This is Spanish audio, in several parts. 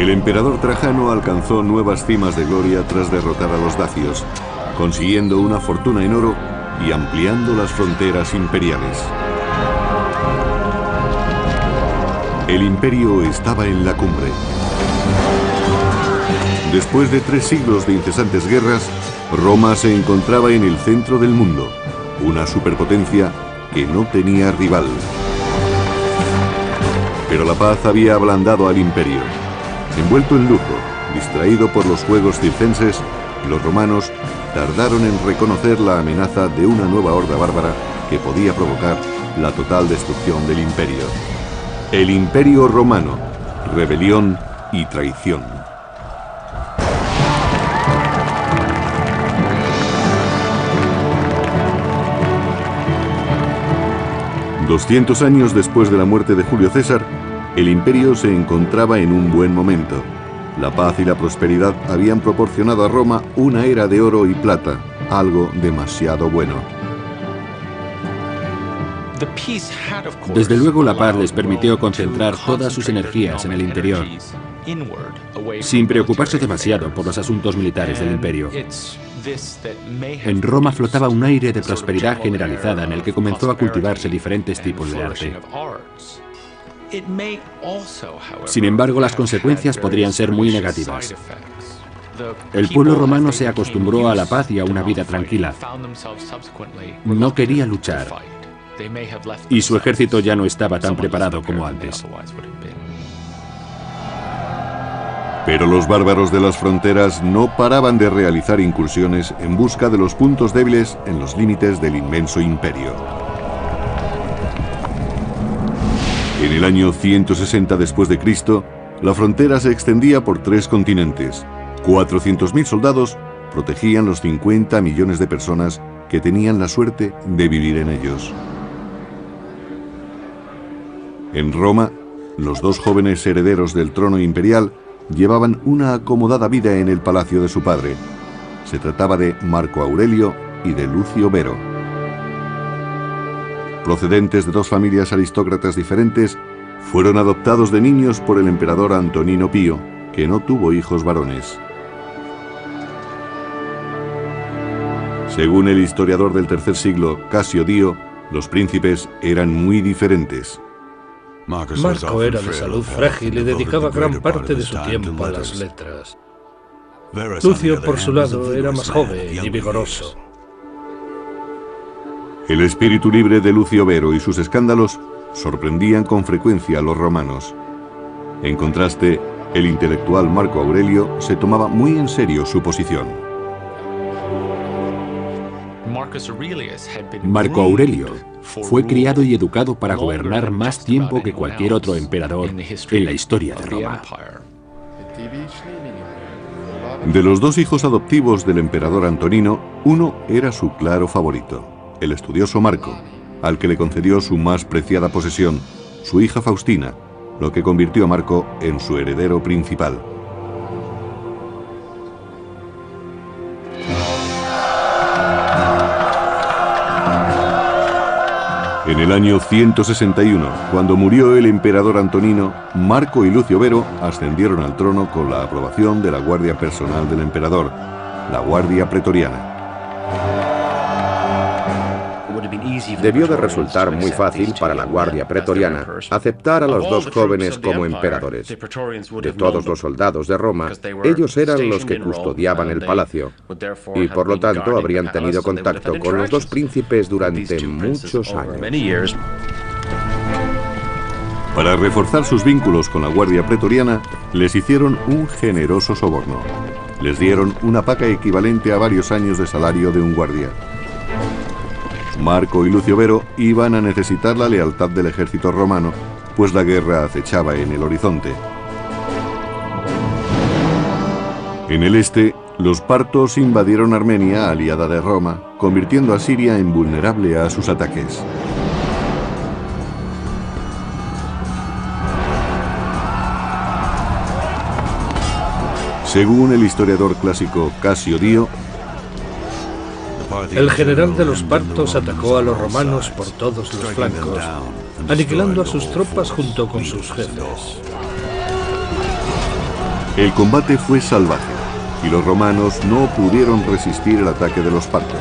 El emperador Trajano alcanzó nuevas cimas de gloria tras derrotar a los dacios, consiguiendo una fortuna en oro y ampliando las fronteras imperiales. El imperio estaba en la cumbre. Después de 3 siglos de incesantes guerras, Roma se encontraba en el centro del mundo, una superpotencia que no tenía rival. Pero la paz había ablandado al imperio. Envuelto en lujo, distraído por los juegos circenses, los romanos tardaron en reconocer la amenaza de una nueva horda bárbara que podía provocar la total destrucción del imperio. El Imperio Romano, rebelión y traición. $200 años después de la muerte de Julio César, el imperio se encontraba en un buen momento. La paz y la prosperidad habían proporcionado a Roma una era de oro y plata, algo demasiado bueno. Desde luego la paz les permitió concentrar todas sus energías en el interior, sin preocuparse demasiado por los asuntos militares del imperio. En Roma flotaba un aire de prosperidad generalizada en el que comenzó a cultivarse diferentes tipos de arte. Sin embargo, las consecuencias podrían ser muy negativas. El pueblo romano se acostumbró a la paz y a una vida tranquila. No quería luchar, y su ejército ya no estaba tan preparado como antes. Pero los bárbaros de las fronteras no paraban de realizar incursiones en busca de los puntos débiles en los límites del inmenso imperio. En el año 160 después de Cristo, la frontera se extendía por 3 continentes. 400.000 soldados protegían los 50 millones de personas que tenían la suerte de vivir en ellos. En Roma, los 2 jóvenes herederos del trono imperial llevaban una acomodada vida en el palacio de su padre. Se trataba de Marco Aurelio y de Lucio Vero. Procedentes de 2 familias aristócratas diferentes, fueron adoptados de niños por el emperador Antonino Pío, que no tuvo hijos varones. Según el historiador del tercer siglo, Casio Dio, los príncipes eran muy diferentes. Marco era de salud frágil y dedicaba gran parte de su tiempo a las letras. Lucio, por su lado, era más joven y vigoroso. El espíritu libre de Lucio Vero y sus escándalos sorprendían con frecuencia a los romanos. En contraste, el intelectual Marco Aurelio se tomaba muy en serio su posición. Marco Aurelio fue criado y educado para gobernar más tiempo que cualquier otro emperador en la historia de Roma. De los 2 hijos adoptivos del emperador Antonino, uno era su claro favorito, el estudioso Marco, al que le concedió su más preciada posesión, su hija Faustina, lo que convirtió a Marco en su heredero principal. En el año 161, cuando murió el emperador Antonino, Marco y Lucio Vero ascendieron al trono con la aprobación de la guardia personal del emperador, la Guardia Pretoriana. Debió de resultar muy fácil para la Guardia Pretoriana aceptar a los 2 jóvenes como emperadores. De todos los soldados de Roma, ellos eran los que custodiaban el palacio, y por lo tanto habrían tenido contacto con los 2 príncipes durante muchos años. Para reforzar sus vínculos con la Guardia Pretoriana, les hicieron un generoso soborno. Les dieron una paga equivalente a varios años de salario de un guardia. Marco y Lucio Vero iban a necesitar la lealtad del ejército romano, pues la guerra acechaba en el horizonte. En el este, los partos invadieron Armenia, aliada de Roma, convirtiendo a Siria en vulnerable a sus ataques. Según el historiador clásico Casio Dio, el general de los partos atacó a los romanos por todos los flancos, aniquilando a sus tropas junto con sus jefes. El combate fue salvaje y los romanos no pudieron resistir el ataque de los partos.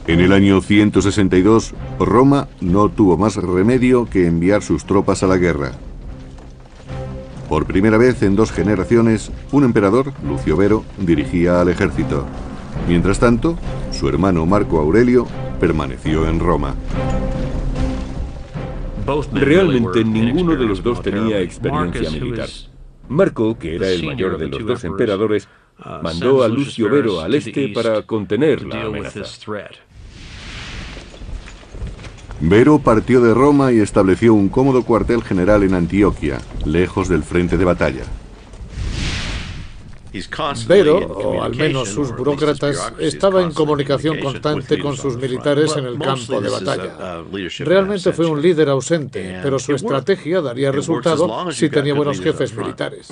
En el año 162, Roma no tuvo más remedio que enviar sus tropas a la guerra. Por primera vez en 2 generaciones, un emperador, Lucio Vero, dirigía al ejército. Mientras tanto, su hermano Marco Aurelio permaneció en Roma. Realmente ninguno de los dos tenía experiencia militar. Marco, que era el mayor de los 2 emperadores, mandó a Lucio Vero al este para contener la amenaza. Vero partió de Roma y estableció un cómodo cuartel general en Antioquia, lejos del frente de batalla. Vero, o al menos sus burócratas, estaba en comunicación constante con sus militares en el campo de batalla. Realmente fue un líder ausente, pero su estrategia daría resultado si tenía buenos jefes militares.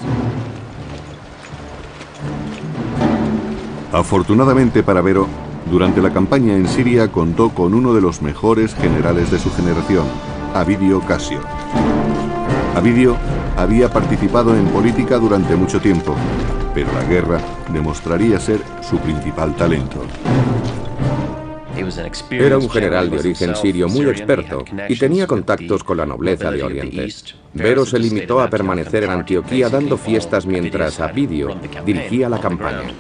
Afortunadamente para Vero, durante la campaña en Siria contó con uno de los mejores generales de su generación, Avidio Casio. Avidio había participado en política durante mucho tiempo, pero la guerra demostraría ser su principal talento. Era un general de origen sirio muy experto y tenía contactos con la nobleza de Oriente. Vero se limitó a permanecer en Antioquía dando fiestas mientras Avidio dirigía la campaña.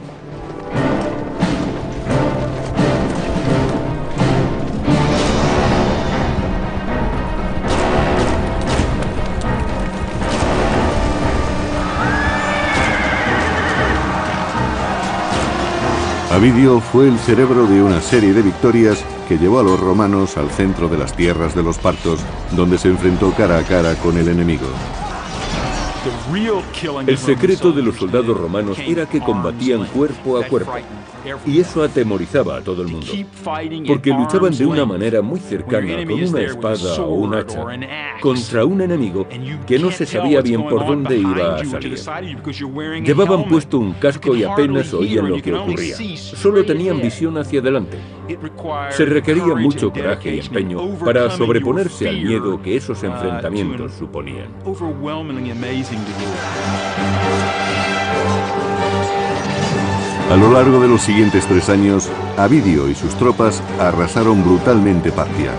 Avidio fue el cerebro de una serie de victorias que llevó a los romanos al centro de las tierras de los partos, donde se enfrentó cara a cara con el enemigo. El secreto de los soldados romanos era que combatían cuerpo a cuerpo, y eso atemorizaba a todo el mundo, porque luchaban de una manera muy cercana con una espada o un hacha contra un enemigo que no se sabía bien por dónde iba a salir. Llevaban puesto un casco y apenas oían lo que ocurría, solo tenían visión hacia adelante. Se requería mucho coraje y empeño para sobreponerse al miedo que esos enfrentamientos suponían. A lo largo de los siguientes 3 años, Avidio y sus tropas arrasaron brutalmente Partia.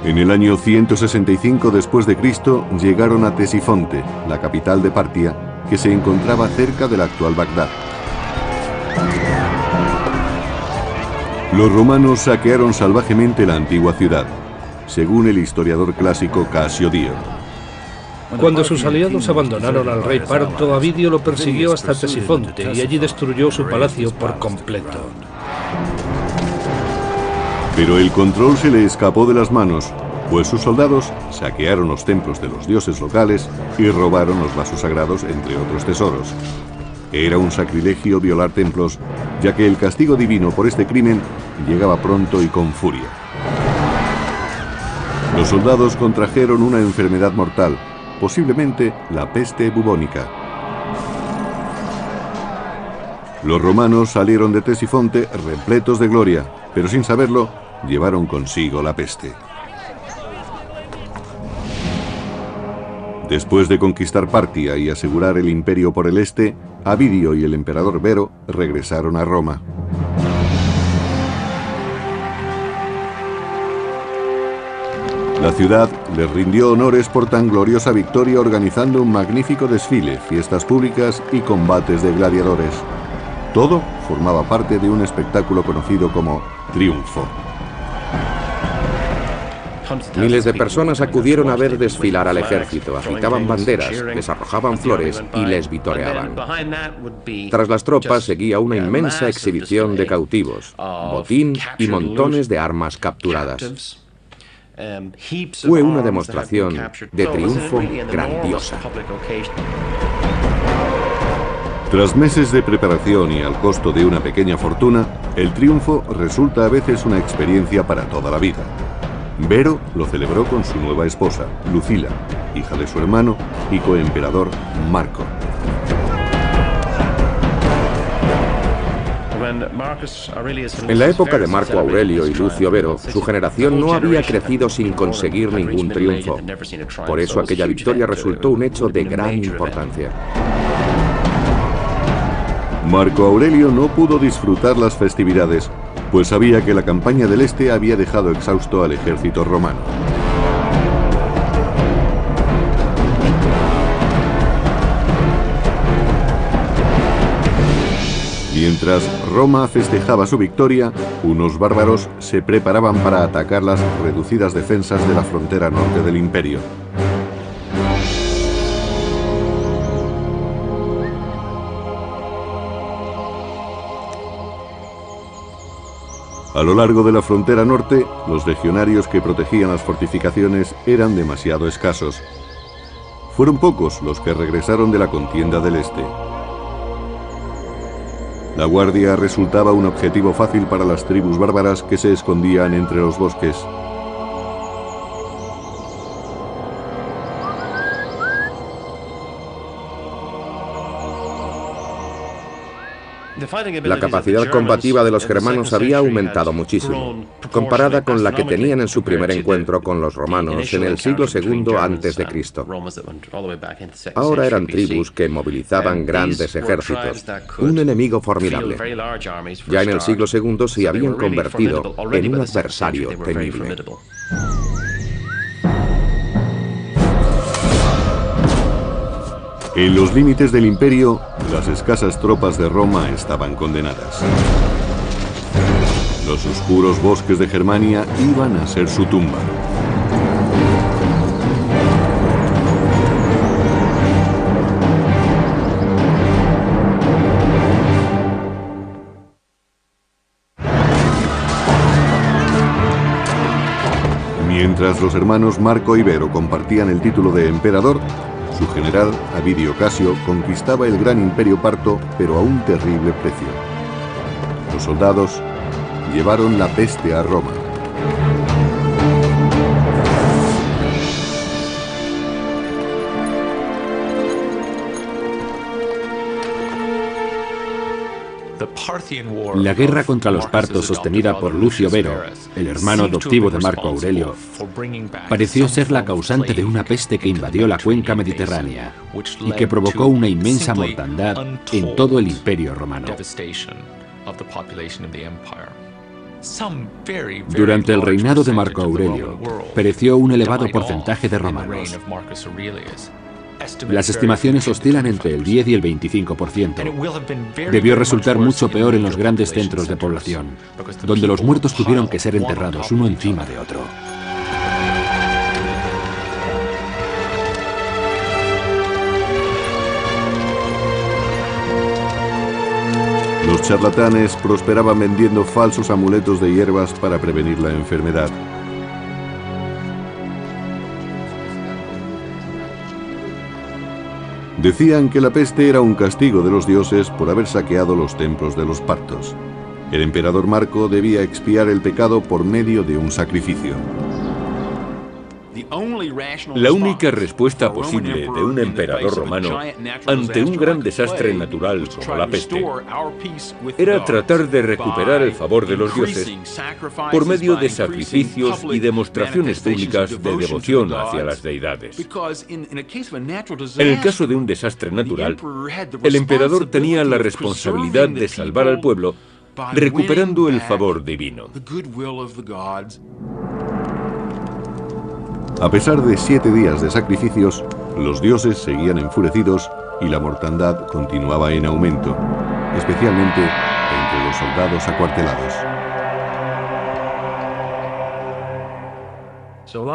En el año 165 después de Cristo llegaron a Ctesifonte, la capital de Partia, que se encontraba cerca del actual Bagdad. Los romanos saquearon salvajemente la antigua ciudad, según el historiador clásico Casio Dio. Cuando sus aliados abandonaron al rey parto, Avidio lo persiguió hasta Ctesifonte y allí destruyó su palacio por completo. Pero el control se le escapó de las manos, pues sus soldados saquearon los templos de los dioses locales y robaron los vasos sagrados, entre otros tesoros. Era un sacrilegio violar templos, ya que el castigo divino por este crimen llegaba pronto y con furia. Los soldados contrajeron una enfermedad mortal, posiblemente la peste bubónica. Los romanos salieron de Ctesifonte repletos de gloria, pero sin saberlo, llevaron consigo la peste. Después de conquistar Partia y asegurar el imperio por el este, Avidio y el emperador Vero regresaron a Roma. La ciudad les rindió honores por tan gloriosa victoria organizando un magnífico desfile, fiestas públicas y combates de gladiadores. Todo formaba parte de un espectáculo conocido como triunfo. Miles de personas acudieron a ver desfilar al ejército, agitaban banderas, les arrojaban flores y les vitoreaban. Tras las tropas seguía una inmensa exhibición de cautivos, botín y montones de armas capturadas. Fue una demostración de triunfo grandiosa. Tras meses de preparación y al costo de una pequeña fortuna, el triunfo resulta a veces una experiencia para toda la vida. Vero lo celebró con su nueva esposa, Lucila, hija de su hermano y coemperador Marco. En la época de Marco Aurelio y Lucio Vero, su generación no había crecido sin conseguir ningún triunfo. Por eso aquella victoria resultó un hecho de gran importancia. Marco Aurelio no pudo disfrutar las festividades, pues sabía que la campaña del Este había dejado exhausto al ejército romano. Mientras Roma festejaba su victoria, unos bárbaros se preparaban para atacar las reducidas defensas de la frontera norte del imperio. A lo largo de la frontera norte, los legionarios que protegían las fortificaciones eran demasiado escasos. Fueron pocos los que regresaron de la contienda del Este. La guardia resultaba un objetivo fácil para las tribus bárbaras que se escondían entre los bosques. La capacidad combativa de los germanos había aumentado muchísimo, comparada con la que tenían en su primer encuentro con los romanos en el siglo II a.C. Ahora eran tribus que movilizaban grandes ejércitos, un enemigo formidable. Ya en el siglo II se habían convertido en un adversario temible. En los límites del imperio, las escasas tropas de Roma estaban condenadas. Los oscuros bosques de Germania iban a ser su tumba. Mientras los hermanos Marco y Vero compartían el título de emperador, su general, Avidio Casio, conquistaba el gran imperio parto, pero a un terrible precio. Los soldados llevaron la peste a Roma. La guerra contra los partos sostenida por Lucio Vero, el hermano adoptivo de Marco Aurelio, pareció ser la causante de una peste que invadió la cuenca mediterránea y que provocó una inmensa mortandad en todo el imperio romano. Durante el reinado de Marco Aurelio, pereció un elevado porcentaje de romanos. Las estimaciones oscilan entre el 10 y el 25%. Debió resultar mucho peor en los grandes centros de población, donde los muertos tuvieron que ser enterrados uno encima de otro. Los charlatanes prosperaban vendiendo falsos amuletos de hierbas para prevenir la enfermedad. Decían que la peste era un castigo de los dioses por haber saqueado los templos de los partos. El emperador Marco debía expiar el pecado por medio de un sacrificio. La única respuesta posible de un emperador romano ante un gran desastre natural como la peste era tratar de recuperar el favor de los dioses por medio de sacrificios y demostraciones públicas de devoción hacia las deidades. En el caso de un desastre natural, el emperador tenía la responsabilidad de salvar al pueblo recuperando el favor divino. A pesar de 7 días de sacrificios, los dioses seguían enfurecidos y la mortandad continuaba en aumento, especialmente entre los soldados acuartelados.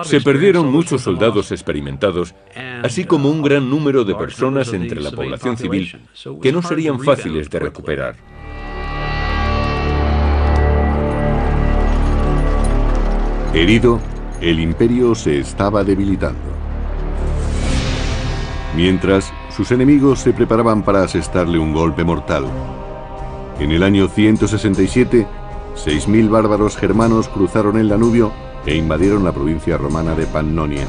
Se perdieron muchos soldados experimentados, así como un gran número de personas entre la población civil que no serían fáciles de recuperar. Herido, el imperio se estaba debilitando. Mientras, sus enemigos se preparaban para asestarle un golpe mortal. En el año 167, 6.000 bárbaros germanos cruzaron el Danubio e invadieron la provincia romana de Pannonia.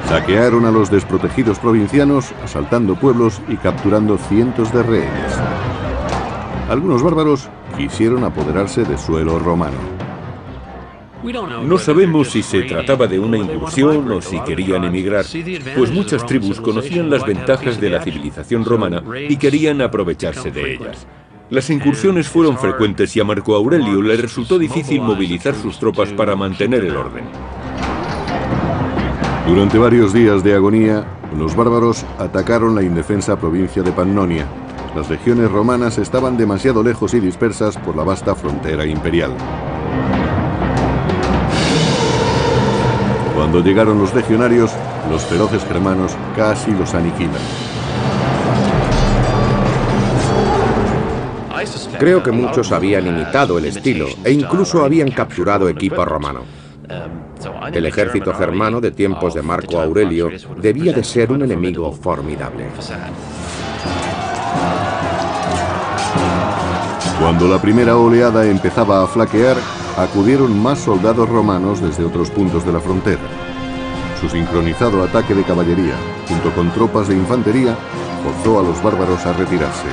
Saquearon a los desprotegidos provincianos, asaltando pueblos y capturando cientos de rehenes. Algunos bárbaros quisieron apoderarse de suelo romano. No sabemos si se trataba de una incursión o si querían emigrar, pues muchas tribus conocían las ventajas de la civilización romana y querían aprovecharse de ellas. Las incursiones fueron frecuentes y a Marco Aurelio le resultó difícil movilizar sus tropas para mantener el orden. Durante varios días de agonía, los bárbaros atacaron la indefensa provincia de Pannonia. Las legiones romanas estaban demasiado lejos y dispersas por la vasta frontera imperial. Cuando llegaron los legionarios, los feroces germanos casi los aniquilan. Creo que muchos habían imitado el estilo e incluso habían capturado equipo romano. El ejército germano de tiempos de Marco Aurelio debía de ser un enemigo formidable. Cuando la primera oleada empezaba a flaquear, acudieron más soldados romanos desde otros puntos de la frontera. Su sincronizado ataque de caballería, junto con tropas de infantería, forzó a los bárbaros a retirarse.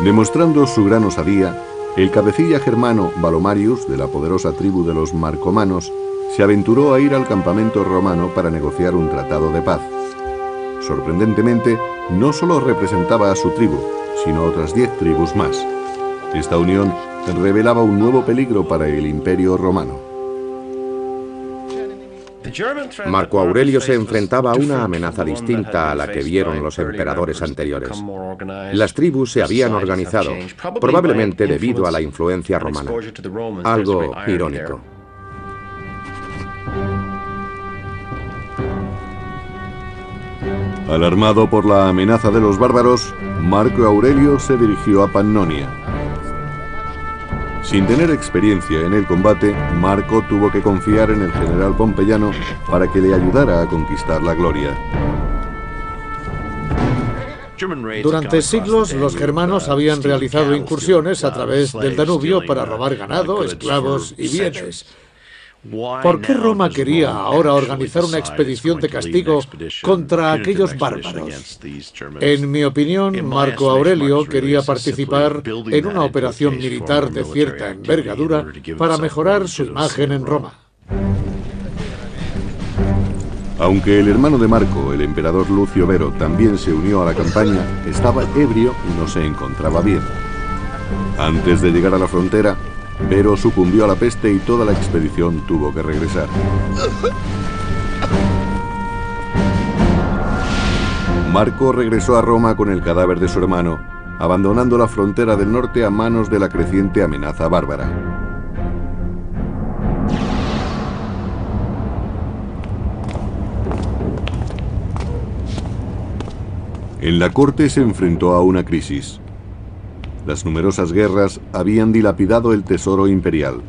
Demostrando su gran osadía, el cabecilla germano Valomarius, de la poderosa tribu de los Marcomanos, se aventuró a ir al campamento romano para negociar un tratado de paz. Sorprendentemente, no solo representaba a su tribu, sino a otras 10 tribus más. Esta unión revelaba un nuevo peligro para el Imperio Romano. Marco Aurelio se enfrentaba a una amenaza distinta a la que vieron los emperadores anteriores. Las tribus se habían organizado, probablemente debido a la influencia romana. Algo irónico. Alarmado por la amenaza de los bárbaros, Marco Aurelio se dirigió a Pannonia. Sin tener experiencia en el combate, Marco tuvo que confiar en el general pompeyano para que le ayudara a conquistar la gloria. Durante siglos, los germanos habían realizado incursiones a través del Danubio para robar ganado, esclavos y bienes. ¿Por qué Roma quería ahora organizar una expedición de castigo contra aquellos bárbaros? En mi opinión, Marco Aurelio quería participar en una operación militar de cierta envergadura para mejorar su imagen en Roma. Aunque el hermano de Marco, el emperador Lucio Vero, también se unió a la campaña, estaba ebrio y no se encontraba bien. Antes de llegar a la frontera, Vero sucumbió a la peste y toda la expedición tuvo que regresar. Marco regresó a Roma con el cadáver de su hermano, abandonando la frontera del norte a manos de la creciente amenaza bárbara. En la corte se enfrentó a una crisis. Las numerosas guerras habían dilapidado el tesoro imperial.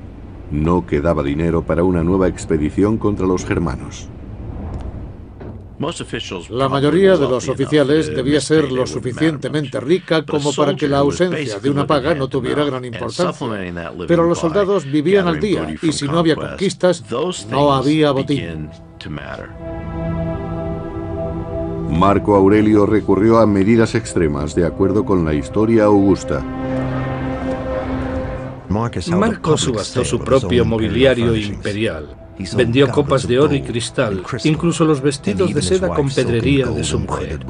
No quedaba dinero para una nueva expedición contra los germanos. La mayoría de los oficiales debía ser lo suficientemente rica como para que la ausencia de una paga no tuviera gran importancia. Pero los soldados vivían al día y si no había conquistas, no había botín. Marco Aurelio recurrió a medidas extremas de acuerdo con la historia augusta. Marco subastó su propio mobiliario imperial. Vendió copas de oro y cristal, incluso los vestidos de seda con pedrería de su mujer.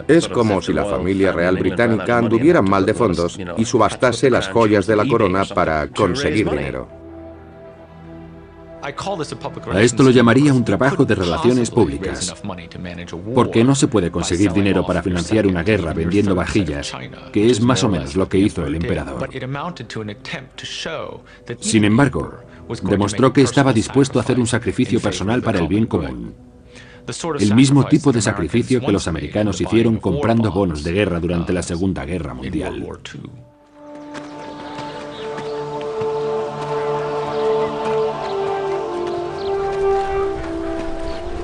Es como si la familia real británica anduviera mal de fondos y subastase las joyas de la corona para conseguir dinero. A esto lo llamaría un trabajo de relaciones públicas, porque no se puede conseguir dinero para financiar una guerra vendiendo vajillas, que es más o menos lo que hizo el emperador. Sin embargo, demostró que estaba dispuesto a hacer un sacrificio personal para el bien común. El mismo tipo de sacrificio que los americanos hicieron comprando bonos de guerra durante la Segunda Guerra Mundial.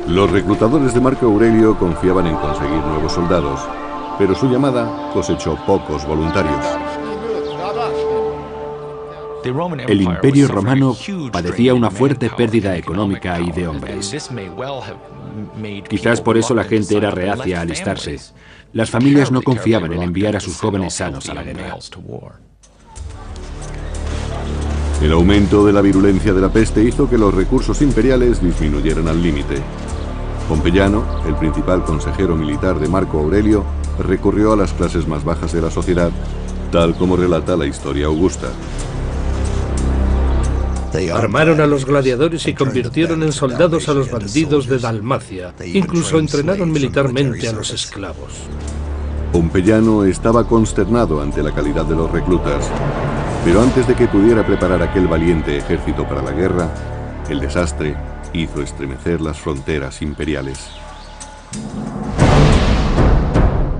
Los reclutadores de Marco Aurelio confiaban en conseguir nuevos soldados, pero su llamada cosechó pocos voluntarios. El Imperio Romano padecía una fuerte pérdida económica y de hombres. Quizás por eso la gente era reacia a alistarse. Las familias no confiaban en enviar a sus jóvenes sanos a la guerra. El aumento de la virulencia de la peste hizo que los recursos imperiales disminuyeran al límite. Pompeyano, el principal consejero militar de Marco Aurelio, recurrió a las clases más bajas de la sociedad, tal como relata la historia augusta. Armaron a los gladiadores y convirtieron en soldados a los bandidos de Dalmacia. Incluso entrenaron militarmente a los esclavos. Pompeyano estaba consternado ante la calidad de los reclutas, pero antes de que pudiera preparar aquel valiente ejército para la guerra, el desastre hizo estremecer las fronteras imperiales.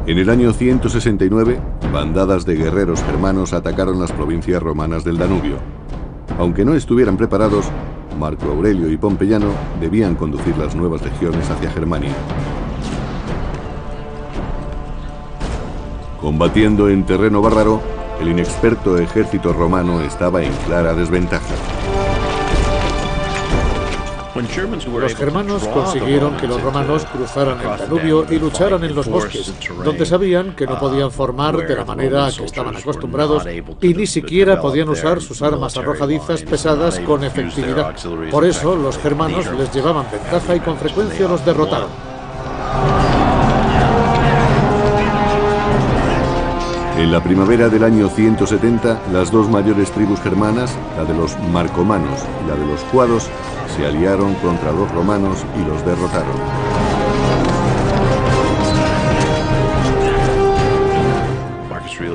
En el año 169, bandadas de guerreros germanos atacaron las provincias romanas del Danubio. Aunque no estuvieran preparados, Marco Aurelio y Pompeyano debían conducir las nuevas legiones hacia Germania. Combatiendo en terreno bárbaro, el inexperto ejército romano estaba en clara desventaja. Los germanos consiguieron que los romanos cruzaran el Danubio y lucharan en los bosques, donde sabían que no podían formar de la manera a que estaban acostumbrados y ni siquiera podían usar sus armas arrojadizas pesadas con efectividad. Por eso los germanos les llevaban ventaja y con frecuencia los derrotaron. En la primavera del año 170, las dos mayores tribus germanas, la de los marcomanos y la de los cuados, se aliaron contra los romanos y los derrotaron.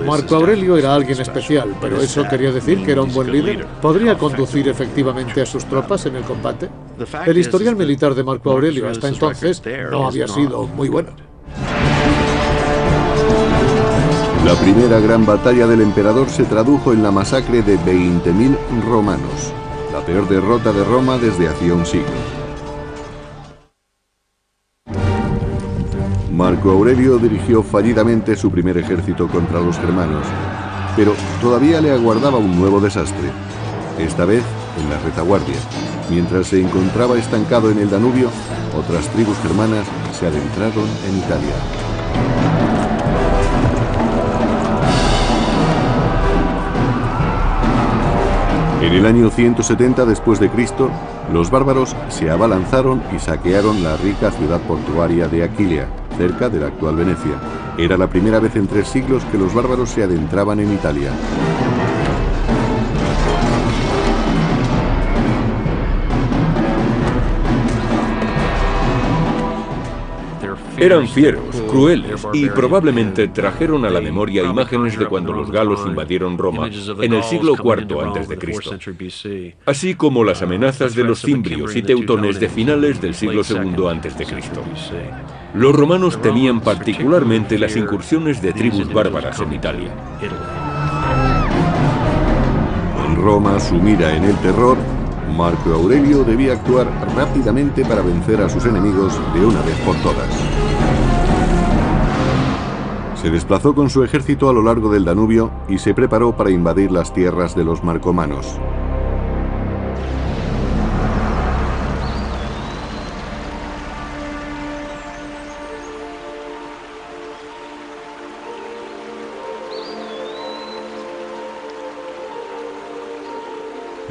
Marco Aurelio era alguien especial, pero ¿eso quería decir que era un buen líder? ¿Podría conducir efectivamente a sus tropas en el combate? El historial militar de Marco Aurelio hasta entonces no había sido muy bueno. La primera gran batalla del emperador se tradujo en la masacre de 20.000 romanos, la peor derrota de Roma desde hacía un siglo. Marco Aurelio dirigió fallidamente su primer ejército contra los germanos, pero todavía le aguardaba un nuevo desastre, esta vez en la retaguardia. Mientras se encontraba estancado en el Danubio, otras tribus germanas se adentraron en Italia. En el año 170 después de Cristo, los bárbaros se abalanzaron y saquearon la rica ciudad portuaria de Aquilia, cerca de la actual Venecia. Era la primera vez en 3 siglos que los bárbaros se adentraban en Italia. Eran fieros, crueles y probablemente trajeron a la memoria imágenes de cuando los galos invadieron Roma en el siglo IV a.C., así como las amenazas de los cimbrios y teutones de finales del siglo II a.C. Los romanos temían particularmente las incursiones de tribus bárbaras en Italia. En Roma, sumida en el terror, Marco Aurelio debía actuar rápidamente para vencer a sus enemigos de una vez por todas. Se desplazó con su ejército a lo largo del Danubio y se preparó para invadir las tierras de los marcomanos.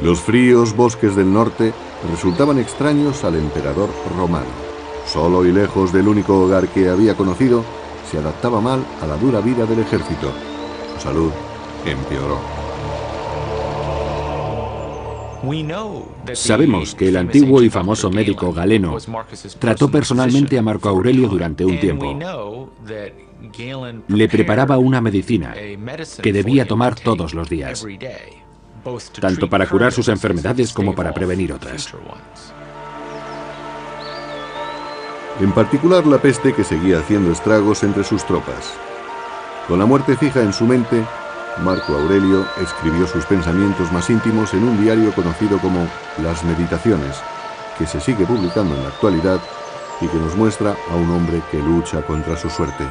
Los fríos bosques del norte resultaban extraños al emperador romano. Solo y lejos del único hogar que había conocido, se adaptaba mal a la dura vida del ejército. Su salud empeoró. Sabemos que el antiguo y famoso médico Galeno trató personalmente a Marco Aurelio durante un tiempo. Le preparaba una medicina que debía tomar todos los días, tanto para curar sus enfermedades como para prevenir otras. En particular la peste, que seguía haciendo estragos entre sus tropas. Con la muerte fija en su mente, Marco Aurelio escribió sus pensamientos más íntimos en un diario conocido como Las Meditaciones, que se sigue publicando en la actualidad y que nos muestra a un hombre que lucha contra su suerte.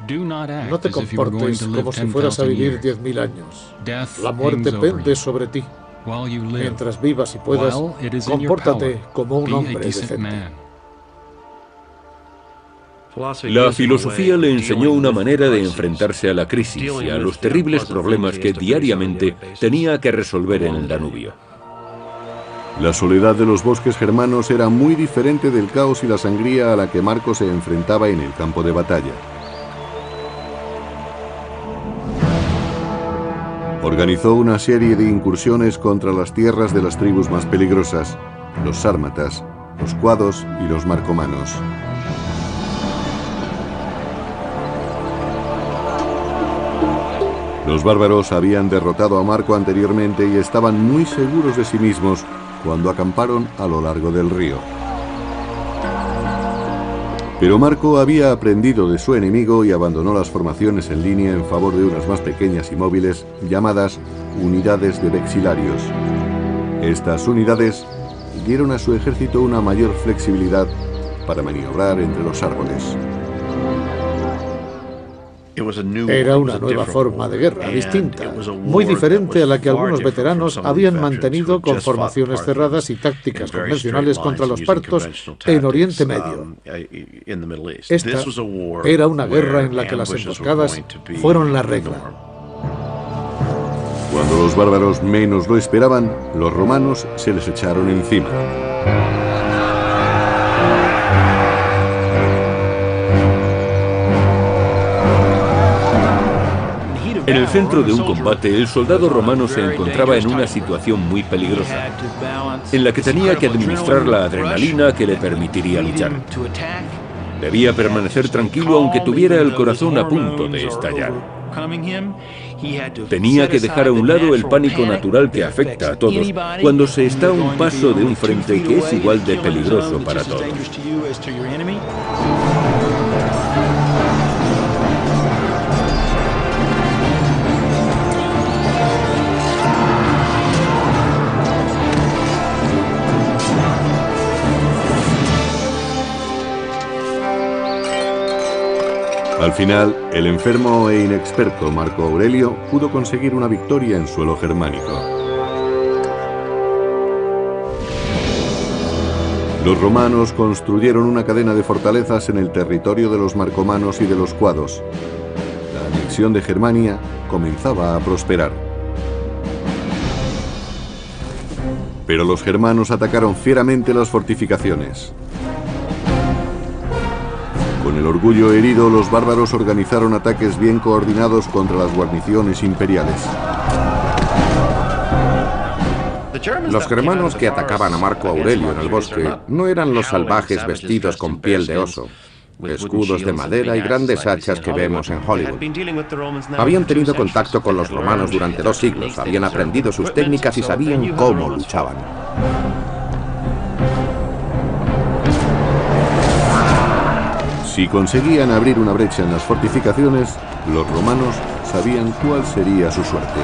No te comportes como si fueras a vivir 10.000 años. La muerte pende sobre ti. Mientras vivas y puedas, compórtate como un hombre decente. La filosofía le enseñó una manera de enfrentarse a la crisis y a los terribles problemas que diariamente tenía que resolver en el Danubio. La soledad de los bosques germanos era muy diferente del caos y la sangría a la que Marco se enfrentaba en el campo de batalla. Organizó una serie de incursiones contra las tierras de las tribus más peligrosas, los sármatas, los cuados y los marcomanos. Los bárbaros habían derrotado a Marco anteriormente y estaban muy seguros de sí mismos cuando acamparon a lo largo del río. Pero Marco había aprendido de su enemigo y abandonó las formaciones en línea en favor de unas más pequeñas y móviles llamadas unidades de vexilarios. Estas unidades dieron a su ejército una mayor flexibilidad para maniobrar entre los árboles. Era una nueva forma de guerra, distinta, muy diferente a la que algunos veteranos habían mantenido con formaciones cerradas y tácticas convencionales contra los partos en Oriente Medio. Esta era una guerra en la que las emboscadas fueron la regla. Cuando los bárbaros menos lo esperaban, los romanos se les echaron encima. En el centro de un combate, el soldado romano se encontraba en una situación muy peligrosa, en la que tenía que administrar la adrenalina que le permitiría luchar. Debía permanecer tranquilo aunque tuviera el corazón a punto de estallar. Tenía que dejar a un lado el pánico natural que afecta a todos cuando se está a un paso de un frente que es igual de peligroso para todos. Al final, el enfermo e inexperto Marco Aurelio pudo conseguir una victoria en suelo germánico. Los romanos construyeron una cadena de fortalezas en el territorio de los marcomanos y de los cuados. La anexión de Germania comenzaba a prosperar. Pero los germanos atacaron fieramente las fortificaciones. Con el orgullo herido, los bárbaros organizaron ataques bien coordinados contra las guarniciones imperiales. Los germanos que atacaban a Marco Aurelio en el bosque no eran los salvajes vestidos con piel de oso, escudos de madera y grandes hachas que vemos en Hollywood. Habían tenido contacto con los romanos durante 2 siglos, habían aprendido sus técnicas y sabían cómo luchaban. Si conseguían abrir una brecha en las fortificaciones, los romanos sabían cuál sería su suerte.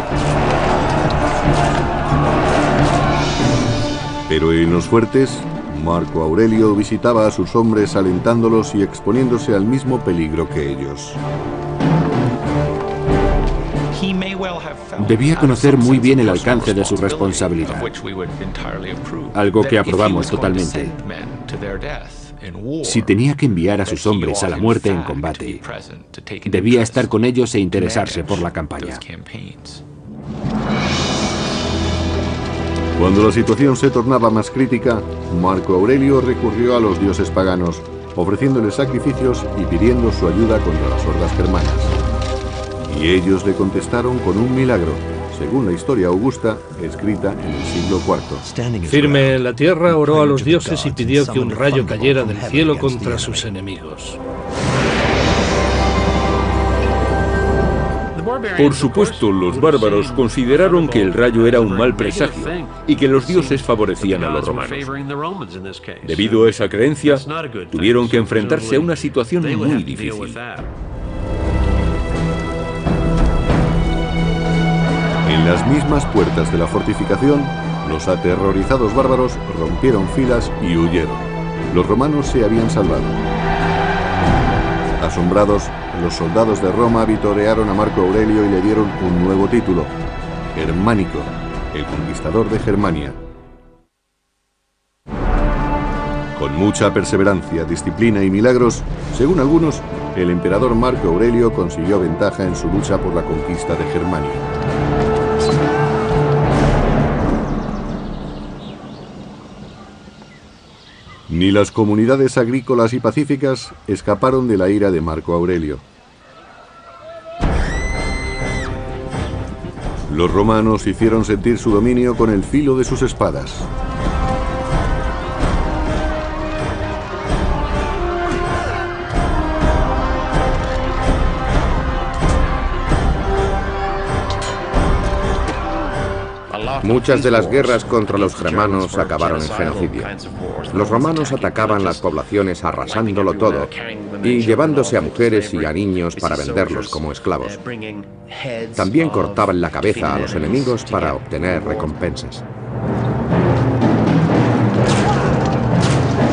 Pero en los fuertes, Marco Aurelio visitaba a sus hombres alentándolos y exponiéndose al mismo peligro que ellos. Debía conocer muy bien el alcance de su responsabilidad, algo que aprobamos totalmente. Si tenía que enviar a sus hombres a la muerte en combate, debía estar con ellos e interesarse por la campaña. Cuando la situación se tornaba más crítica, Marco Aurelio recurrió a los dioses paganos, ofreciéndoles sacrificios y pidiendo su ayuda contra las hordas germanas. Y ellos le contestaron con un milagro, según la historia augusta, escrita en el siglo IV. Firme en la tierra, oró a los dioses y pidió que un rayo cayera del cielo contra sus enemigos. Por supuesto, los bárbaros consideraron que el rayo era un mal presagio y que los dioses favorecían a los romanos. Debido a esa creencia, tuvieron que enfrentarse a una situación muy difícil. En las mismas puertas de la fortificación, los aterrorizados bárbaros rompieron filas y huyeron. Los romanos se habían salvado. Asombrados, los soldados de Roma vitorearon a Marco Aurelio y le dieron un nuevo título: Germánico, el conquistador de Germania. Con mucha perseverancia, disciplina y milagros, según algunos, el emperador Marco Aurelio consiguió ventaja en su lucha por la conquista de Germania. Ni las comunidades agrícolas y pacíficas escaparon de la ira de Marco Aurelio. Los romanos hicieron sentir su dominio con el filo de sus espadas. Muchas de las guerras contra los germanos acabaron en genocidio. Los romanos atacaban las poblaciones arrasándolo todo y llevándose a mujeres y a niños para venderlos como esclavos. También cortaban la cabeza a los enemigos para obtener recompensas.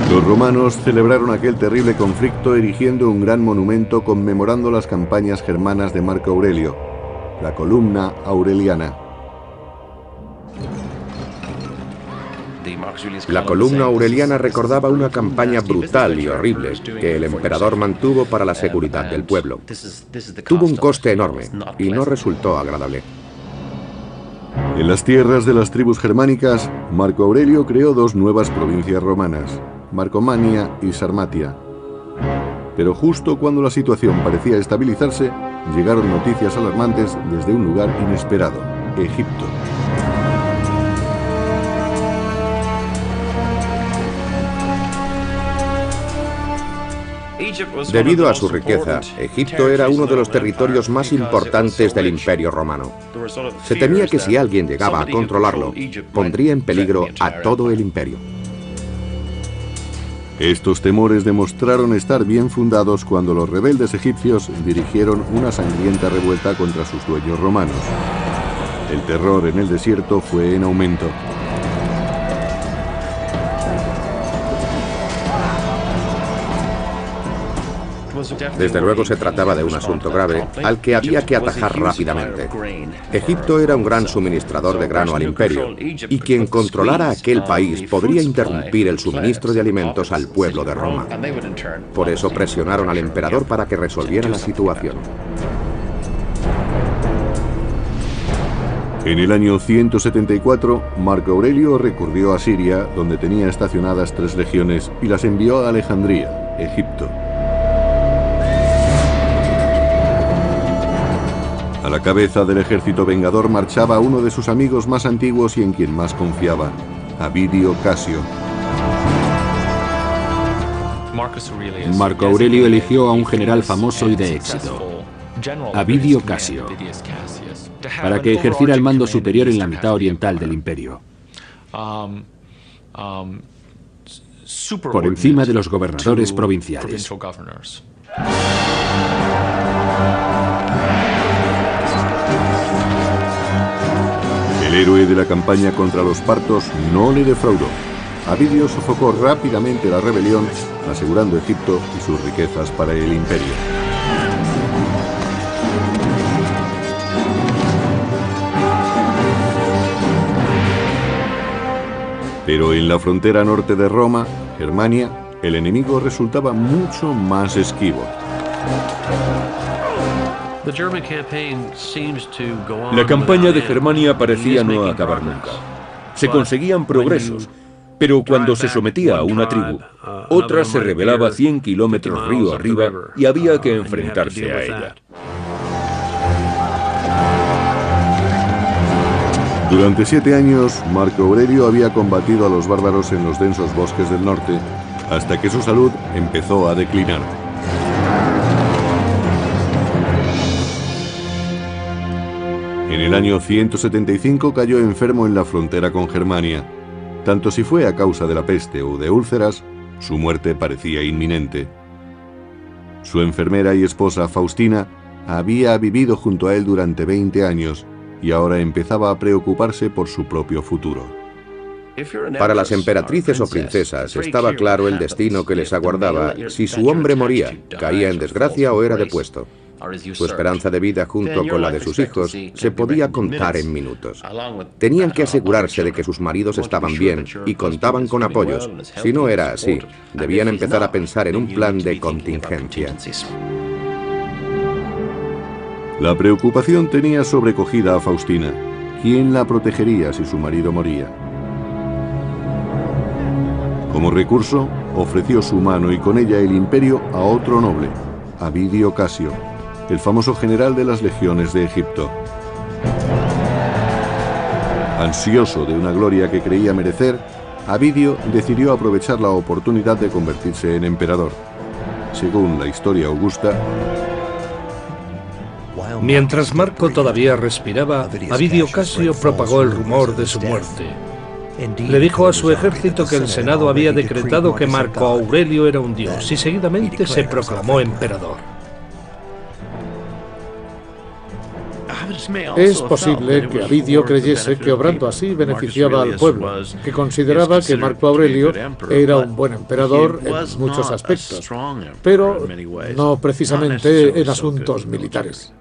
Los romanos celebraron aquel terrible conflicto erigiendo un gran monumento conmemorando las campañas germanas de Marco Aurelio, la Columna Aureliana. La columna aureliana recordaba una campaña brutal y horrible que el emperador mantuvo para la seguridad del pueblo. Tuvo un coste enorme y no resultó agradable. En las tierras de las tribus germánicas, Marco Aurelio creó dos nuevas provincias romanas, Marcomania y Sarmatia. Pero justo cuando la situación parecía estabilizarse, llegaron noticias alarmantes desde un lugar inesperado, Egipto. Debido a su riqueza, Egipto era uno de los territorios más importantes del Imperio Romano. Se temía que si alguien llegaba a controlarlo, pondría en peligro a todo el imperio. Estos temores demostraron estar bien fundados cuando los rebeldes egipcios dirigieron una sangrienta revuelta contra sus dueños romanos. El terror en el desierto fue en aumento. Desde luego se trataba de un asunto grave al que había que atajar rápidamente. Egipto era un gran suministrador de grano al imperio, y quien controlara aquel país podría interrumpir el suministro de alimentos al pueblo de Roma. Por eso presionaron al emperador para que resolviera la situación. En el año 174, Marco Aurelio recurrió a Siria, donde tenía estacionadas 3 legiones, y las envió a Alejandría, Egipto. A la cabeza del ejército vengador marchaba uno de sus amigos más antiguos y en quien más confiaba, Avidio Casio. Marco Aurelio eligió a un general famoso y de éxito, Avidio Casio, para que ejerciera el mando superior en la mitad oriental del imperio, por encima de los gobernadores provinciales. El héroe de la campaña contra los partos no le defraudó. Avidio sofocó rápidamente la rebelión, asegurando Egipto y sus riquezas para el imperio. Pero en la frontera norte de Roma, Germania, el enemigo resultaba mucho más esquivo. La campaña de Germania parecía no acabar nunca. Se conseguían progresos, pero cuando se sometía a una tribu, otra se rebelaba 100 kilómetros río arriba y había que enfrentarse a ella. Durante 7 años, Marco Aurelio había combatido a los bárbaros en los densos bosques del norte, hasta que su salud empezó a declinar. En el año 175 cayó enfermo en la frontera con Germania. Tanto si fue a causa de la peste o de úlceras, su muerte parecía inminente. Su enfermera y esposa, Faustina, había vivido junto a él durante 20 años y ahora empezaba a preocuparse por su propio futuro. Para las emperatrices o princesas estaba claro el destino que les aguardaba si su hombre moría, caía en desgracia o era depuesto. Su esperanza de vida junto con la de sus hijos se podía contar en minutos. Tenían que asegurarse de que sus maridos estaban bien y contaban con apoyos. Si no era así, debían empezar a pensar en un plan de contingencia. La preocupación tenía sobrecogida a Faustina. ¿Quién la protegería si su marido moría? Como recurso, ofreció su mano y con ella el imperio a otro noble, Avidio Casio, el famoso general de las legiones de Egipto. Ansioso de una gloria que creía merecer, Avidio decidió aprovechar la oportunidad de convertirse en emperador. Según la historia augusta, mientras Marco todavía respiraba, Avidio Casio propagó el rumor de su muerte. Le dijo a su ejército que el Senado había decretado que Marco Aurelio era un dios y seguidamente se proclamó emperador. Es posible que Avidio creyese que obrando así beneficiaba al pueblo, que consideraba que Marco Aurelio era un buen emperador en muchos aspectos, pero no precisamente en asuntos militares.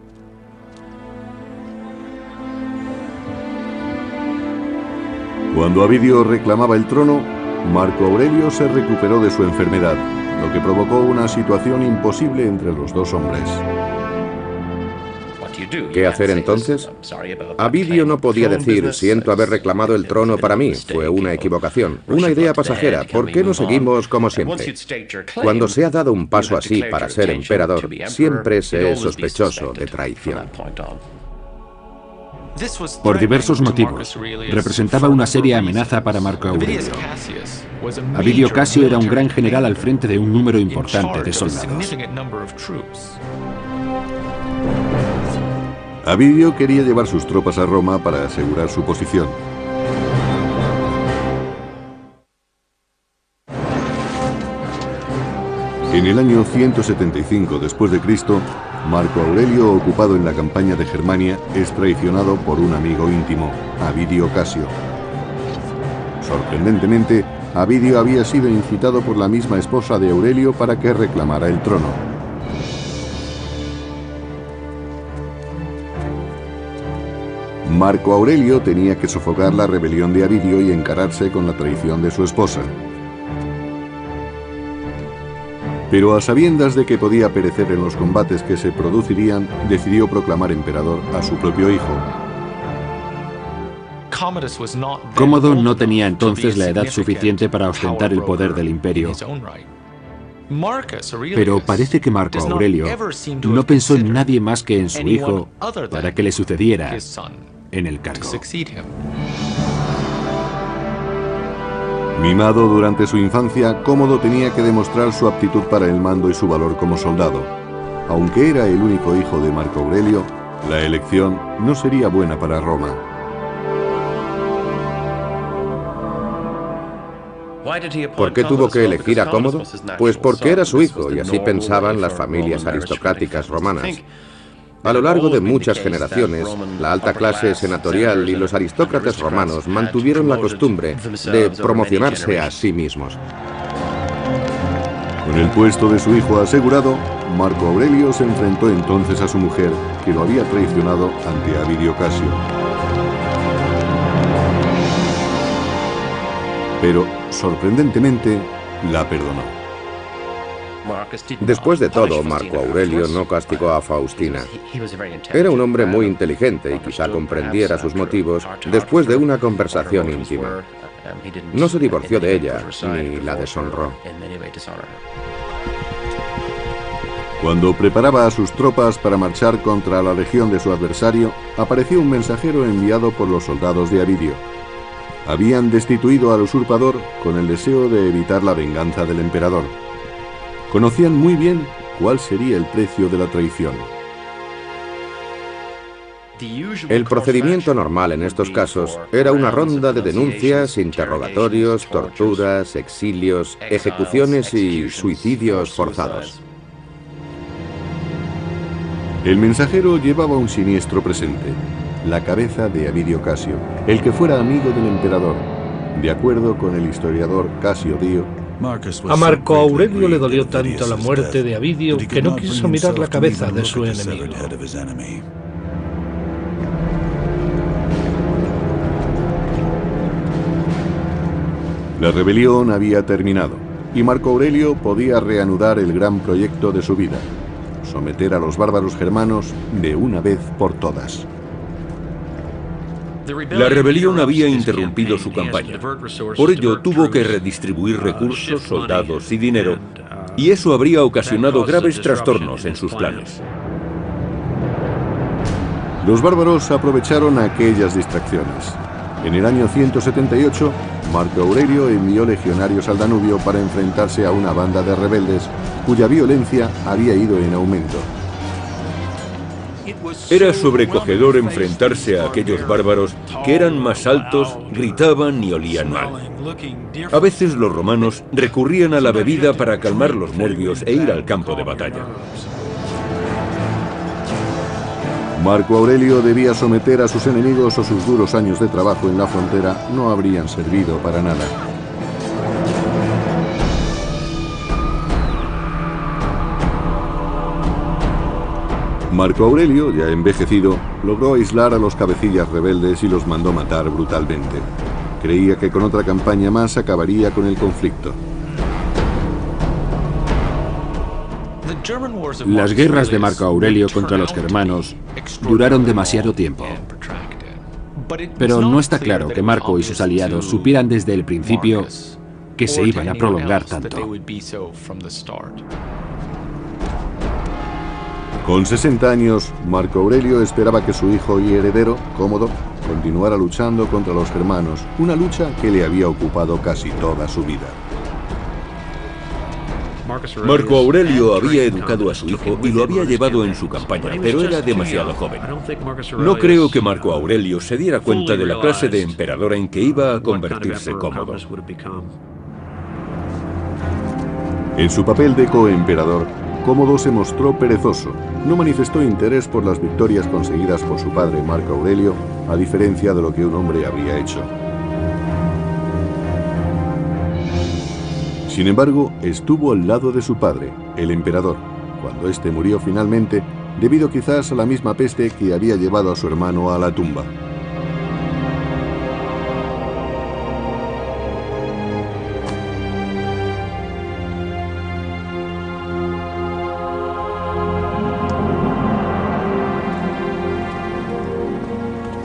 Cuando Avidio reclamaba el trono, Marco Aurelio se recuperó de su enfermedad, lo que provocó una situación imposible entre los dos hombres. ¿Qué hacer entonces? Avidio no podía decir, siento haber reclamado el trono para mí, fue una equivocación, una idea pasajera, ¿por qué no seguimos como siempre? Cuando se ha dado un paso así para ser emperador, siempre se es sospechoso de traición. Por diversos motivos, representaba una seria amenaza para Marco Aurelio. Avidio Casio era un gran general al frente de un número importante de soldados. Avidio quería llevar sus tropas a Roma para asegurar su posición. En el año 175 después de Cristo, Marco Aurelio, ocupado en la campaña de Germania, es traicionado por un amigo íntimo, Avidio Casio. Sorprendentemente, Avidio había sido incitado por la misma esposa de Aurelio para que reclamara el trono. Marco Aurelio tenía que sofocar la rebelión de Avidio y encararse con la traición de su esposa. Pero a sabiendas de que podía perecer en los combates que se producirían, decidió proclamar emperador a su propio hijo. Cómodo no tenía entonces la edad suficiente para ostentar el poder del imperio. Pero parece que Marco Aurelio no pensó en nadie más que en su hijo para que le sucediera en el cargo. Mimado durante su infancia, Cómodo tenía que demostrar su aptitud para el mando y su valor como soldado. Aunque era el único hijo de Marco Aurelio, la elección no sería buena para Roma. ¿Por qué tuvo que elegir a Cómodo? Pues porque era su hijo y así pensaban las familias aristocráticas romanas. A lo largo de muchas generaciones, la alta clase senatorial y los aristócratas romanos mantuvieron la costumbre de promocionarse a sí mismos. Con el puesto de su hijo asegurado, Marco Aurelio se enfrentó entonces a su mujer, que lo había traicionado ante Avidio Casio. Pero, sorprendentemente, la perdonó. Después de todo, Marco Aurelio no castigó a Faustina. Era un hombre muy inteligente y quizá comprendiera sus motivos después de una conversación íntima. No se divorció de ella, ni la deshonró. Cuando preparaba a sus tropas para marchar contra la legión de su adversario, apareció un mensajero enviado por los soldados de Avidio. Habían destituido al usurpador con el deseo de evitar la venganza del emperador. Conocían muy bien cuál sería el precio de la traición. El procedimiento normal en estos casos era una ronda de denuncias, interrogatorios, torturas, exilios, ejecuciones y suicidios forzados. El mensajero llevaba un siniestro presente, la cabeza de Avidio Casio, el que fuera amigo del emperador. De acuerdo con el historiador Casio Dio, a Marco Aurelio le dolió tanto la muerte de Avidio que no quiso mirar la cabeza de su enemigo. La rebelión había terminado y Marco Aurelio podía reanudar el gran proyecto de su vida: someter a los bárbaros germanos de una vez por todas. La rebelión había interrumpido su campaña. Por ello tuvo que redistribuir recursos, soldados y dinero, y eso habría ocasionado graves trastornos en sus planes. Los bárbaros aprovecharon aquellas distracciones. En el año 178, Marco Aurelio envió legionarios al Danubio para enfrentarse a una banda de rebeldes cuya violencia había ido en aumento. Era sobrecogedor enfrentarse a aquellos bárbaros que eran más altos, gritaban y olían mal. A veces los romanos recurrían a la bebida para calmar los nervios e ir al campo de batalla. Marco Aurelio debía someter a sus enemigos o sus duros años de trabajo en la frontera no habrían servido para nada. Marco Aurelio, ya envejecido, logró aislar a los cabecillas rebeldes y los mandó matar brutalmente. Creía que con otra campaña más acabaría con el conflicto. Las guerras de Marco Aurelio contra los germanos duraron demasiado tiempo. Pero no está claro que Marco y sus aliados supieran desde el principio que se iban a prolongar tanto. Con 60 años, Marco Aurelio esperaba que su hijo y heredero, Cómodo, continuara luchando contra los germanos, una lucha que le había ocupado casi toda su vida. Marco Aurelio había educado a su hijo y lo había llevado en su campaña, pero era demasiado joven. No creo que Marco Aurelio se diera cuenta de la clase de emperador en que iba a convertirse Cómodo. En su papel de coemperador, Cómodo se mostró perezoso. No manifestó interés por las victorias conseguidas por su padre Marco Aurelio, a diferencia de lo que un hombre habría hecho. Sin embargo, estuvo al lado de su padre, el emperador, cuando éste murió finalmente, debido quizás a la misma peste que había llevado a su hermano a la tumba.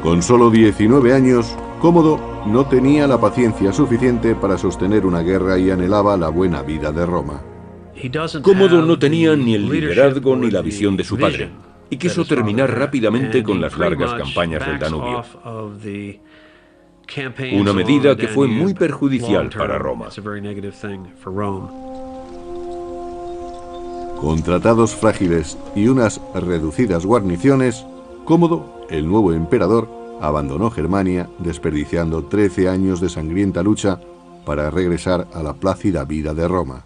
Con solo 19 años, Cómodo no tenía la paciencia suficiente para sostener una guerra y anhelaba la buena vida de Roma. Cómodo no tenía ni el liderazgo ni la visión de su padre, y quiso terminar rápidamente con las largas campañas del Danubio. Una medida que fue muy perjudicial para Roma. Con tratados frágiles y unas reducidas guarniciones, Cómodo, el nuevo emperador, abandonó Germania, desperdiciando 13 años de sangrienta lucha para regresar a la plácida vida de Roma.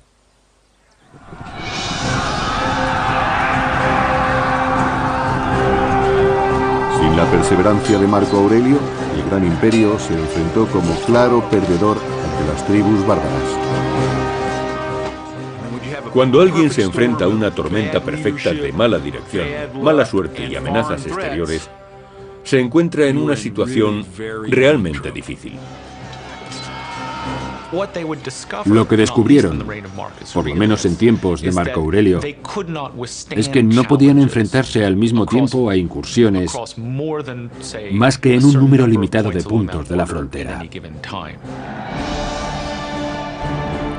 Sin la perseverancia de Marco Aurelio, el gran imperio se enfrentó como claro perdedor ante las tribus bárbaras. Cuando alguien se enfrenta a una tormenta perfecta de mala dirección, mala suerte y amenazas exteriores, se encuentra en una situación realmente difícil. Lo que descubrieron, por lo menos en tiempos de Marco Aurelio, es que no podían enfrentarse al mismo tiempo a incursiones más que en un número limitado de puntos de la frontera.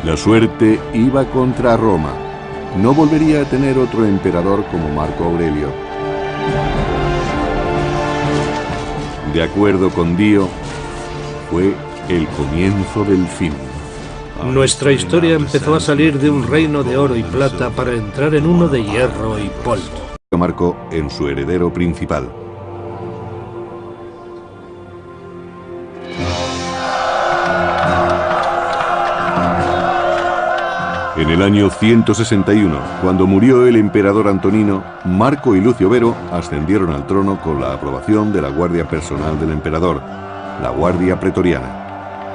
La suerte iba contra Roma. No volvería a tener otro emperador como Marco Aurelio. De acuerdo con Dio, fue el comienzo del fin. Nuestra historia empezó a salir de un reino de oro y plata para entrar en uno de hierro y polvo. Marco en su heredero principal. En el año 161, cuando murió el emperador Antonino, Marco y Lucio Vero ascendieron al trono con la aprobación de la guardia personal del emperador, la Guardia Pretoriana.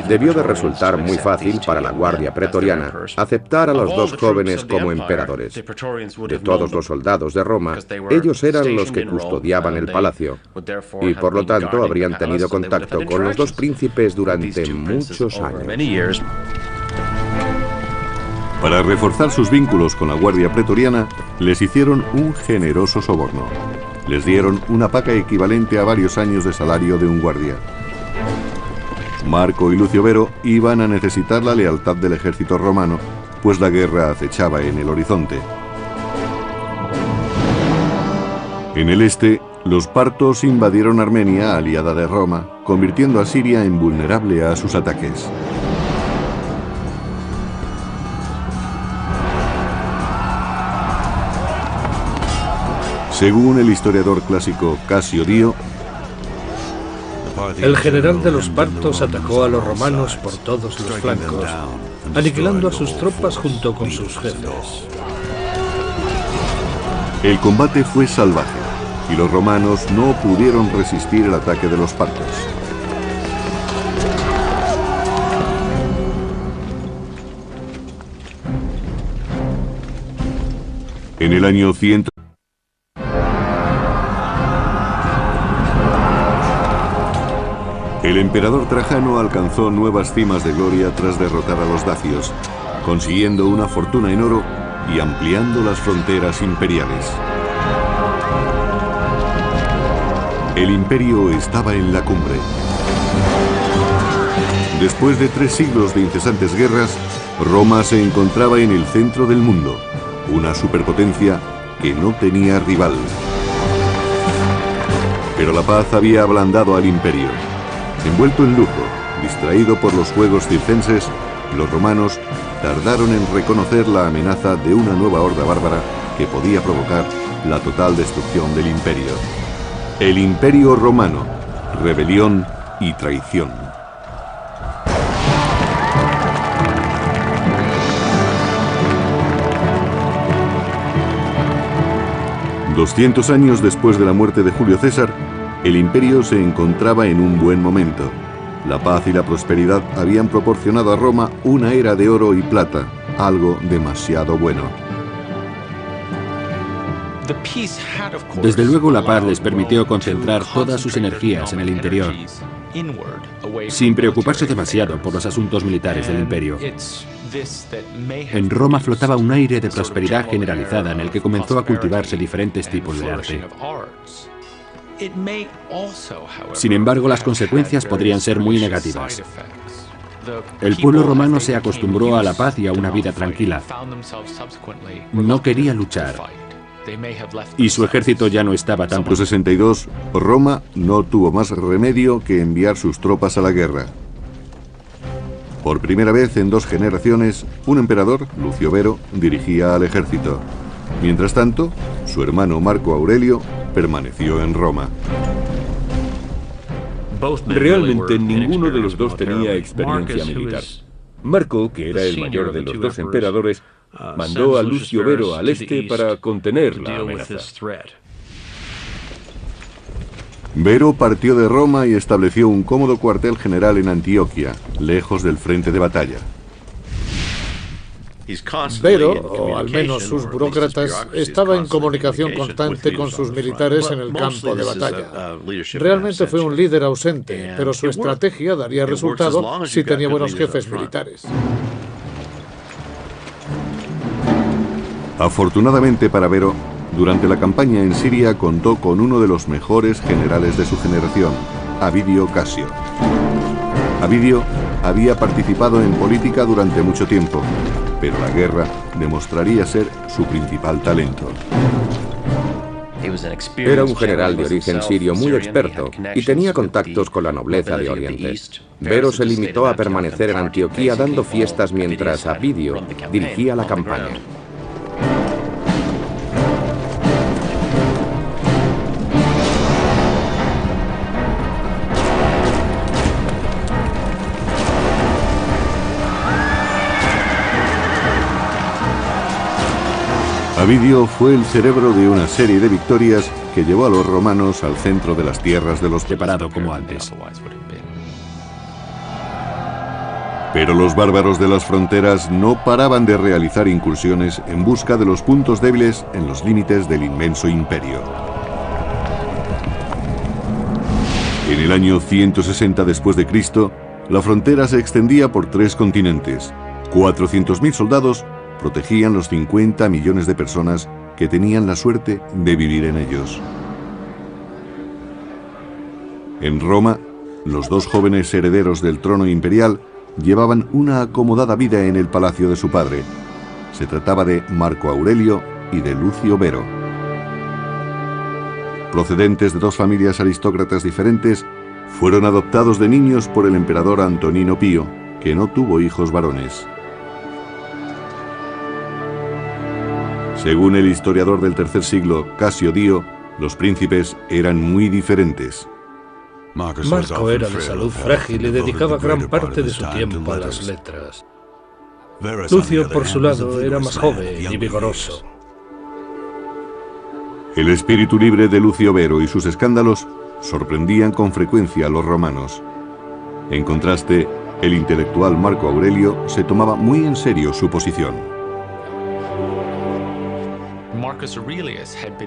Debió de resultar muy fácil para la Guardia Pretoriana aceptar a los dos jóvenes como emperadores. De todos los soldados de Roma, ellos eran los que custodiaban el palacio, y por lo tanto habrían tenido contacto con los dos príncipes durante muchos años. Para reforzar sus vínculos con la Guardia Pretoriana, les hicieron un generoso soborno. Les dieron una paga equivalente a varios años de salario de un guardia. Marco y Lucio Vero iban a necesitar la lealtad del ejército romano, pues la guerra acechaba en el horizonte. En el este, los partos invadieron Armenia, aliada de Roma, convirtiendo a Siria en vulnerable a sus ataques. Según el historiador clásico Casio Dio, el general de los partos atacó a los romanos por todos los flancos, aniquilando a sus tropas junto con sus jefes. El combate fue salvaje y los romanos no pudieron resistir el ataque de los partos. En el año 100, el emperador Trajano alcanzó nuevas cimas de gloria tras derrotar a los dacios, consiguiendo una fortuna en oro y ampliando las fronteras imperiales. El imperio estaba en la cumbre. Después de 3 siglos de incesantes guerras, Roma se encontraba en el centro del mundo, una superpotencia que no tenía rival. Pero la paz había ablandado al imperio. Envuelto en lujo, distraído por los juegos circenses, los romanos tardaron en reconocer la amenaza de una nueva horda bárbara que podía provocar la total destrucción del imperio. El Imperio Romano, rebelión y traición. $200 años después de la muerte de Julio César, el imperio se encontraba en un buen momento. La paz y la prosperidad habían proporcionado a Roma una era de oro y plata, algo demasiado bueno. Desde luego la paz les permitió concentrar todas sus energías en el interior, sin preocuparse demasiado por los asuntos militares del imperio. En Roma flotaba un aire de prosperidad generalizada en el que comenzó a cultivarse diferentes tipos de arte. Sin embargo, las consecuencias podrían ser muy negativas. El pueblo romano se acostumbró a la paz y a una vida tranquila. No quería luchar. Y su ejército ya no estaba tan... En 62, Roma no tuvo más remedio que enviar sus tropas a la guerra. Por primera vez en 2 generaciones, un emperador, Lucio Vero, dirigía al ejército. Mientras tanto, su hermano Marco Aurelio permaneció en Roma. Realmente ninguno de los dos tenía experiencia militar. Marco, que era el mayor de los 2 emperadores, mandó a Lucio Vero al este para contener la amenaza. Vero partió de Roma y estableció un cómodo cuartel general en Antioquia, lejos del frente de batalla. Vero, o al menos sus burócratas, estaba en comunicación constante con sus militares en el campo de batalla. Realmente fue un líder ausente, pero su estrategia daría resultado si tenía buenos jefes militares. Afortunadamente para Vero, durante la campaña en Siria contó con uno de los mejores generales de su generación, Avidio Casio. Avidio había participado en política durante mucho tiempo, pero la guerra demostraría ser su principal talento. Era un general de origen sirio muy experto y tenía contactos con la nobleza de Oriente. Vero se limitó a permanecer en Antioquía dando fiestas mientras Avidio dirigía la campaña. Avidio fue el cerebro de una serie de victorias que llevó a los romanos al centro de las tierras de los Preparado como antes. Pero los bárbaros de las fronteras no paraban de realizar incursiones en busca de los puntos débiles en los límites del inmenso imperio. En el año 160 después de Cristo, la frontera se extendía por 3 continentes. 400.000 soldados protegían los 50 millones de personas que tenían la suerte de vivir en ellos. En Roma, los 2 jóvenes herederos del trono imperial llevaban una acomodada vida en el palacio de su padre. Se trataba de Marco Aurelio y de Lucio Vero. Procedentes de 2 familias aristócratas diferentes, fueron adoptados de niños por el emperador Antonino Pío, que no tuvo hijos varones. Según el historiador del tercer siglo, Casio Dio, los príncipes eran muy diferentes. Marco era de salud frágil y dedicaba gran parte de su tiempo a las letras. Lucio, por su lado, era más joven y vigoroso. El espíritu libre de Lucio Vero y sus escándalos sorprendían con frecuencia a los romanos. En contraste, el intelectual Marco Aurelio se tomaba muy en serio su posición.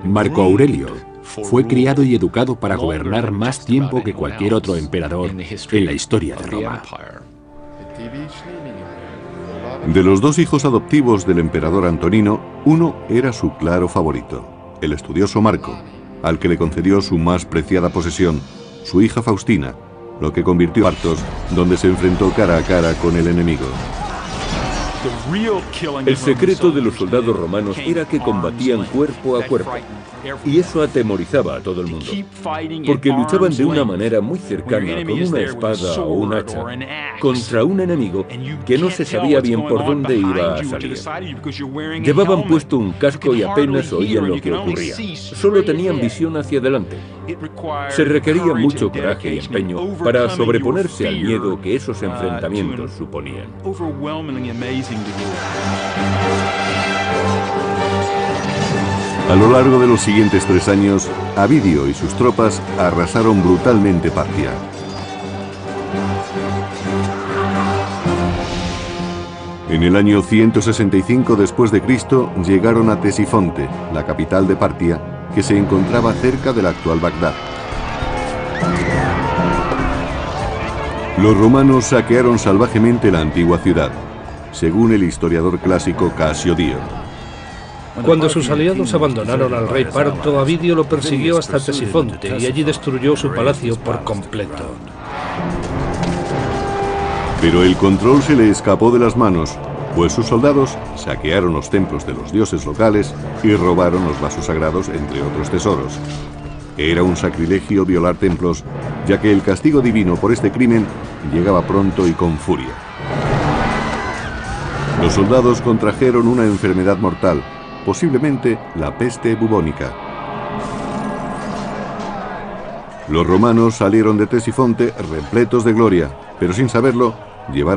Marco Aurelio fue criado y educado para gobernar más tiempo que cualquier otro emperador en la historia de Roma. De los 2 hijos adoptivos del emperador Antonino, uno era su claro favorito, el estudioso Marco, al que le concedió su más preciada posesión, su hija Faustina, lo que convirtió en Partos, donde se enfrentó cara a cara con el enemigo. El secreto de los soldados romanos era que combatían cuerpo a cuerpo, y eso atemorizaba a todo el mundo, porque luchaban de una manera muy cercana con una espada o un hacha contra un enemigo que no se sabía bien por dónde iba a salir. Llevaban puesto un casco y apenas oían lo que ocurría, solo tenían visión hacia adelante. Se requería mucho coraje y empeño para sobreponerse al miedo que esos enfrentamientos suponían. A lo largo de los siguientes 3 años, Avidio y sus tropas arrasaron brutalmente Partia. En el año 165 después de Cristo llegaron a Ctesifonte, la capital de Partia, que se encontraba cerca de la actual Bagdad. Los romanos saquearon salvajemente la antigua ciudad, según el historiador clásico Casio Dio. Cuando sus aliados abandonaron al rey parto, Avidio lo persiguió hasta Ctesifonte y allí destruyó su palacio por completo. Pero el control se le escapó de las manos, pues sus soldados saquearon los templos de los dioses locales y robaron los vasos sagrados, entre otros tesoros. Era un sacrilegio violar templos, ya que el castigo divino por este crimen llegaba pronto y con furia. Los soldados contrajeron una enfermedad mortal, posiblemente la peste bubónica. Los romanos salieron de Ctesifonte repletos de gloria, pero sin saberlo, llevaron